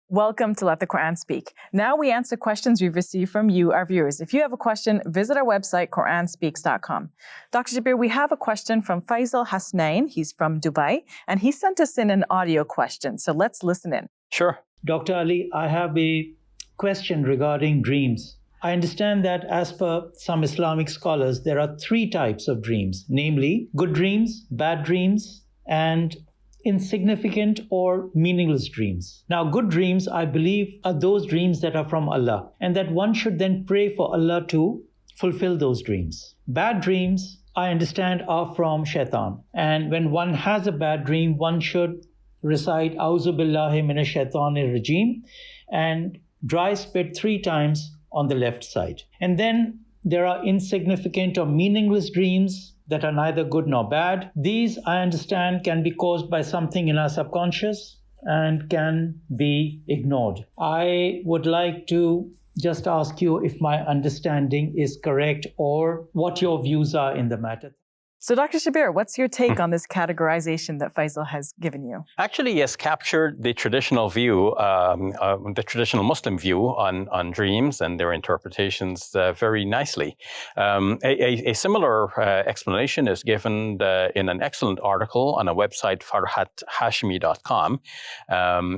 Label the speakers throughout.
Speaker 1: Welcome to Let the Quran Speak. Now we answer questions we've received from you, our viewers. If you have a question, visit our website, QuranSpeaks.com. Dr. Shabir, we have a question from Faisal Hasnain. He's from Dubai, and he sent us in an audio question. So let's listen in.
Speaker 2: Sure. Dr. Ali, I have a question regarding dreams. I understand that as per some Islamic scholars, there are three types of dreams, namely good dreams, bad dreams, and insignificant or meaningless dreams. Now, good dreams, I believe, are those dreams that are from Allah, and that one should then pray for Allah to fulfill those dreams. Bad dreams, I understand, are from shaitan. And when one has a bad dream, one should recite Auzu billahi minash shaitanir rajim and dry spit 3 times on the left side. And then there are insignificant or meaningless dreams that are neither good nor bad. These, I understand, can be caused by something in our subconscious and can be ignored. I would like to just ask you if my understanding is correct or what your views are in the matter.
Speaker 1: So Dr. Shabir, what's your take on this categorization that Faisal has given you?
Speaker 3: Actually, he has captured the traditional view, the traditional Muslim view on dreams and their interpretations very nicely. A similar explanation is given in an excellent article on a website, farhathashmi.com.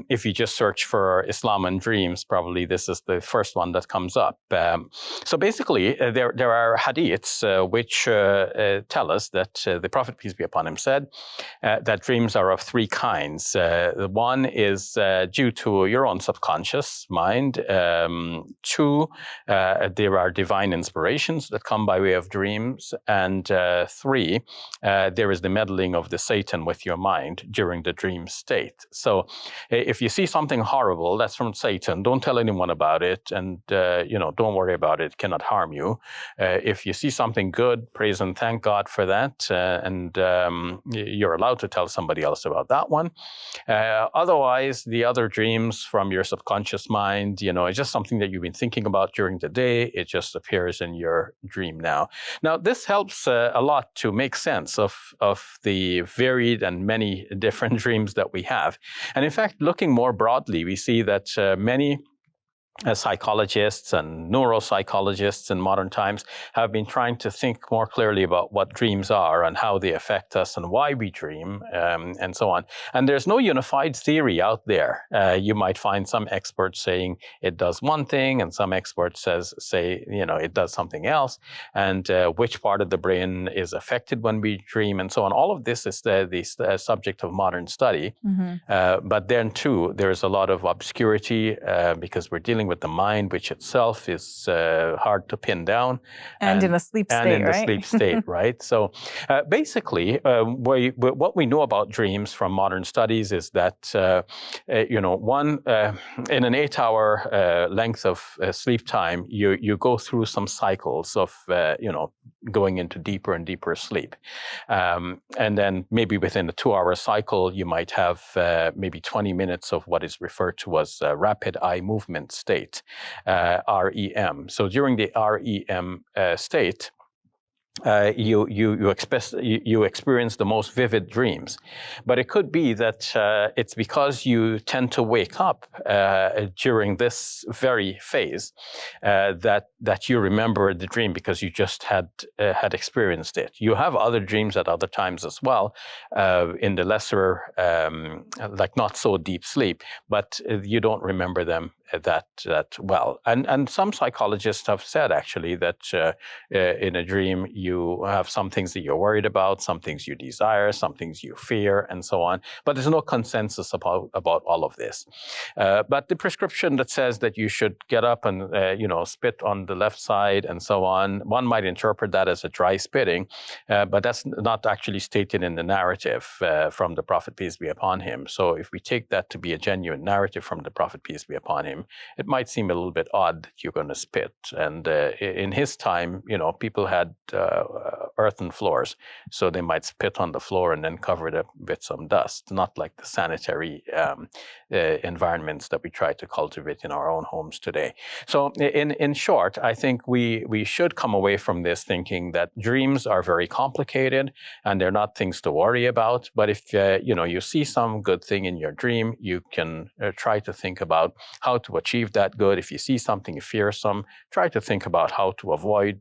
Speaker 3: If you just search for Islam and dreams, probably this is the first one that comes up. So basically, there are hadiths which tell us that the Prophet, peace be upon him, said that dreams are of 3 kinds. The one is due to your own subconscious mind. 2, there are divine inspirations that come by way of dreams. And 3, there is the meddling of the Satan with your mind during the dream state. So if you see something horrible, that's from Satan. Don't tell anyone about it, and don't worry about it. It cannot harm you. If you see something good, praise and thank God for that. And you're allowed to tell somebody else about that one. Otherwise, the other dreams from your subconscious mind, it's just something that you've been thinking about during the day. It just appears in your dream now. Now, this helps a lot to make sense of the varied and many different dreams that we have. And in fact, looking more broadly, we see that many psychologists and neuropsychologists in modern times have been trying to think more clearly about what dreams are and how they affect us and why we dream, and so on. And there's no unified theory out there. You might find some experts saying it does one thing, and some experts say it does something else, and which part of the brain is affected when we dream, and so on. All of this is the subject of modern study. Mm-hmm. But then too, there's a lot of obscurity because we're dealing with the mind, which itself is hard to pin down.
Speaker 1: And in a sleep state,
Speaker 3: the sleep state, right? So basically, what we know about dreams from modern studies is that, in an 8-hour length of sleep time, you go through some cycles of, going into deeper and deeper sleep. And then maybe within a 2-hour cycle, you might have maybe 20 minutes of what is referred to as rapid eye movement state, REM. So during the REM state, you experience the most vivid dreams. But it could be that it's because you tend to wake up during this very phase that you remember the dream because you just had experienced it. You have other dreams at other times as well, in the lesser, like not so deep sleep, but you don't remember them that well. And some psychologists have said actually that in a dream you have some things that you're worried about, some things you desire, some things you fear, and so on. But there's no consensus about all of this. But the prescription that says that you should get up and spit on the left side and so on, one might interpret that as a dry spitting, but that's not actually stated in the narrative from the Prophet, peace be upon him. So if we take that to be a genuine narrative from the Prophet, peace be upon him, time, it might seem a little bit odd that you're going to spit. And in his time, people had earthen floors, so they might spit on the floor and then cover it up with some dust, not like the sanitary environments that we try to cultivate in our own homes today. So in short, I think we should come away from this thinking that dreams are very complicated and they're not things to worry about. But if you see some good thing in your dream, you can try to think about how to achieve that good. If you see something fearsome, try to think about how to avoid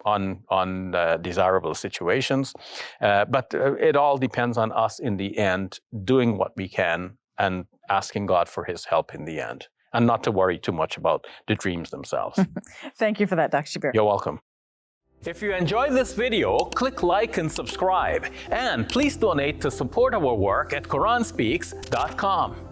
Speaker 3: undesirable situations. But it all depends on us in the end, doing what we can and asking God for his help in the end, and not to worry too much about the dreams themselves.
Speaker 1: Thank you for that, Dr. Shabir.
Speaker 3: You're welcome. If you enjoyed this video, click like and subscribe. And please donate to support our work at QuranSpeaks.com.